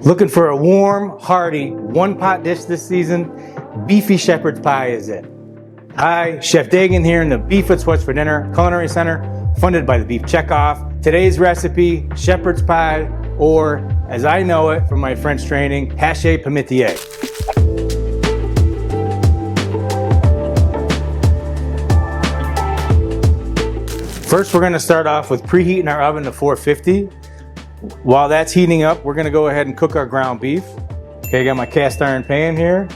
Looking for a warm, hearty, one-pot dish this season? Beefy shepherd's pie is it. Hi, Chef Dagan here in the Beef What's for Dinner Culinary Center, funded by the Beef Checkoff. Today's recipe, shepherd's pie, or as I know it from my French training, haché pimentier. First, we're gonna start off with preheating our oven to 450. While that's heating up, we're gonna go ahead and cook our ground beef. Okay, I got my cast iron pan here.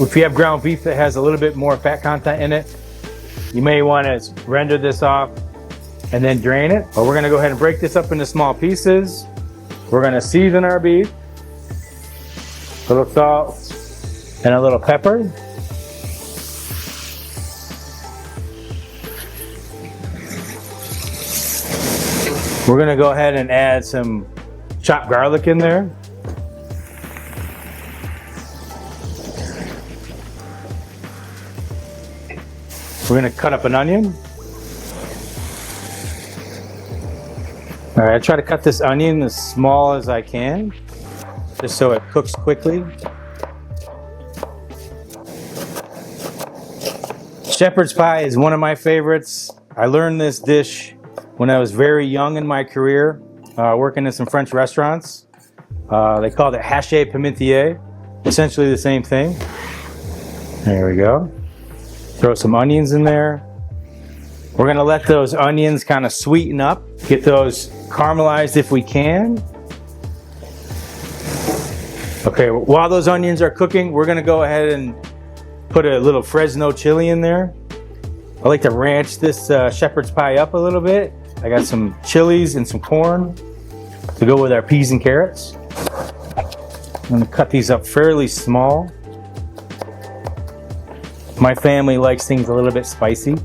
If you have ground beef that has a little bit more fat content in it, you may wanna render this off and then drain it. But we're gonna go ahead and break this up into small pieces. We're gonna season our beef, a little salt and a little pepper. We're gonna go ahead and add some chopped garlic in there. We're gonna cut up an onion. All right, I try to cut this onion as small as I can, just so it cooks quickly. Shepherd's pie is one of my favorites. I learned this dish when I was very young in my career, working in some French restaurants. They called it haché pimentier, essentially the same thing. There we go. Throw some onions in there. We're gonna let those onions kind of sweeten up, get those caramelized if we can. Okay, while those onions are cooking, we're gonna go ahead and put a little Fresno chili in there. I like to ranch this shepherd's pie up a little bit. I got some chilies and some corn to go with our peas and carrots. I'm gonna cut these up fairly small. My family likes things a little bit spicy.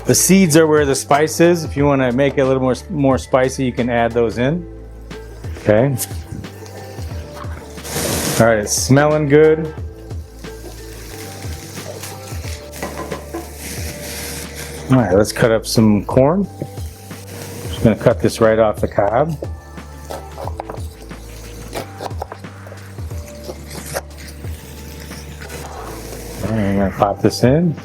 The seeds are where the spice is. If you wanna make it a little more spicy, you can add those in. Okay. All right, it's smelling good. All right, let's cut up some corn. Just gonna cut this right off the cob. And I'm gonna pop this in.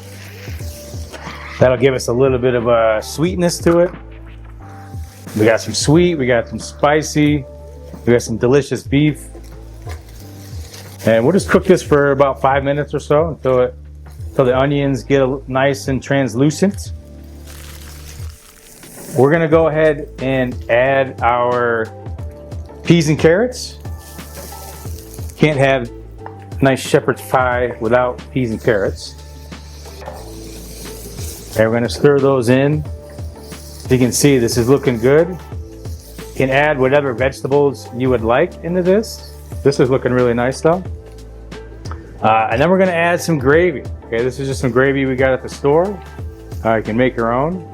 That'll give us a little bit of a sweetness to it. We got some sweet, we got some spicy, we got some delicious beef. And we'll just cook this for about 5 minutes or so until the onions get nice and translucent. We're gonna go ahead and add our peas and carrots. Can't have nice shepherd's pie without peas and carrots. Okay, we're gonna stir those in. As you can see, this is looking good. You can add whatever vegetables you would like into this. This is looking really nice though. And then we're gonna add some gravy. Okay, this is just some gravy we got at the store. You can make your own.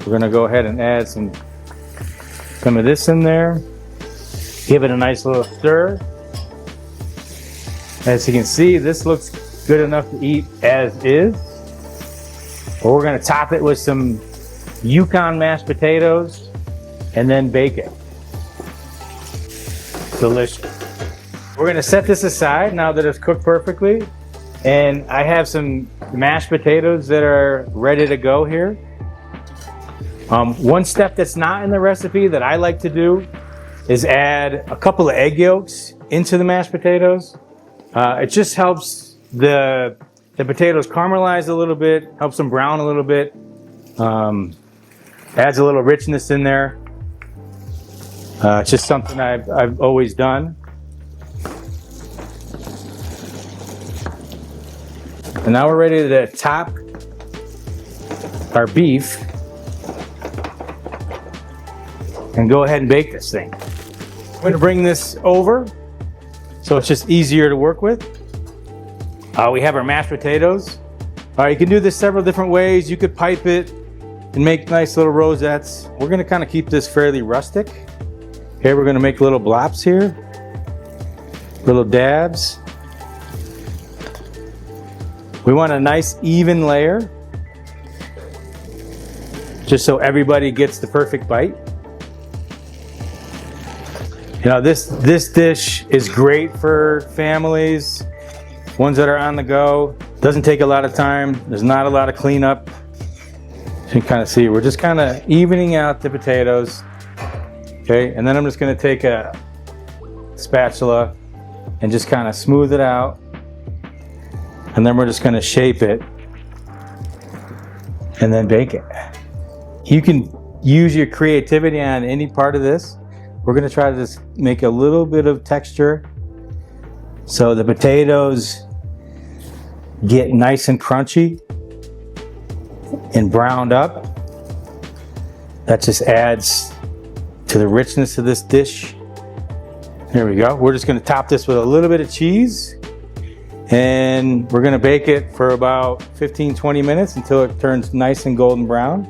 We're gonna go ahead and add some of this in there. Give it a nice little stir. As you can see, this looks good enough to eat as is. But we're gonna top it with some Yukon mashed potatoes and then bake it. Delicious. We're gonna set this aside now that it's cooked perfectly. And I have some mashed potatoes that are ready to go here. One step that's not in the recipe that I like to do is add a couple of egg yolks into the mashed potatoes. It just helps the potatoes caramelize a little bit, helps them brown a little bit, adds a little richness in there. It's just something I've always done. And now we're ready to top our beef and go ahead and bake this thing. I'm gonna bring this over so it's just easier to work with. We have our mashed potatoes. You can do this several different ways. You could pipe it and make nice little rosettes. We're gonna kind of keep this fairly rustic. Okay, we're gonna make little blops here, little dabs. We want a nice even layer, just so everybody gets the perfect bite. You know, this dish is great for families, ones that are on the go. Doesn't take a lot of time. There's not a lot of cleanup. You can kind of see, we're just kind of evening out the potatoes. Okay, and then I'm just gonna take a spatula and just kind of smooth it out. And then we're just gonna shape it and then bake it. You can use your creativity on any part of this. We're gonna try to just make a little bit of texture so the potatoes get nice and crunchy and browned up. That just adds to the richness of this dish. There we go. We're just gonna top this with a little bit of cheese, and we're gonna bake it for about 15-20 minutes until it turns nice and golden brown.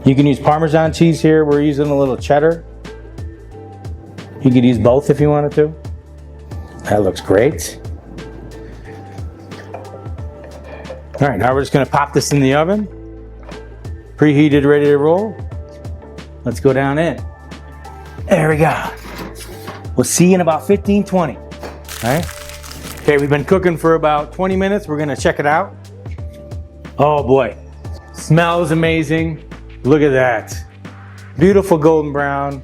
You can use Parmesan cheese here. We're using a little cheddar. You could use both if you wanted to. That looks great. All right, now we're just gonna pop this in the oven. Preheated, ready to roll. Let's go down in. There we go. We'll see you in about 15-20, all right? Okay, we've been cooking for about 20 minutes. We're gonna check it out. Oh boy, smells amazing. Look at that. Beautiful golden brown.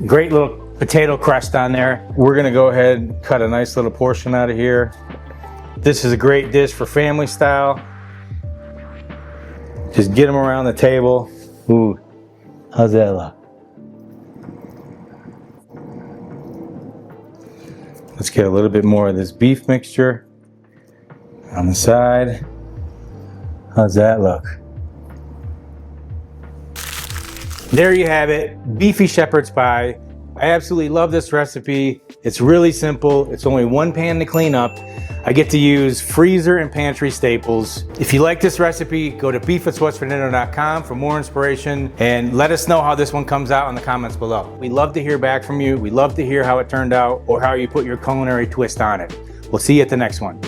Great little potato crust on there. We're gonna go ahead and cut a nice little portion out of here. This is a great dish for family style. Just get them around the table. Ooh, how's that look? Let's get a little bit more of this beef mixture on the side. How's that look? There you have it, beefy shepherd's pie. I absolutely love this recipe. It's really simple. It's only one pan to clean up. I get to use freezer and pantry staples. If you like this recipe, go to beefwithswhat'sfordinner.com for more inspiration, and let us know how this one comes out in the comments below. We love to hear back from you. We love to hear how it turned out or how you put your culinary twist on it. We'll see you at the next one.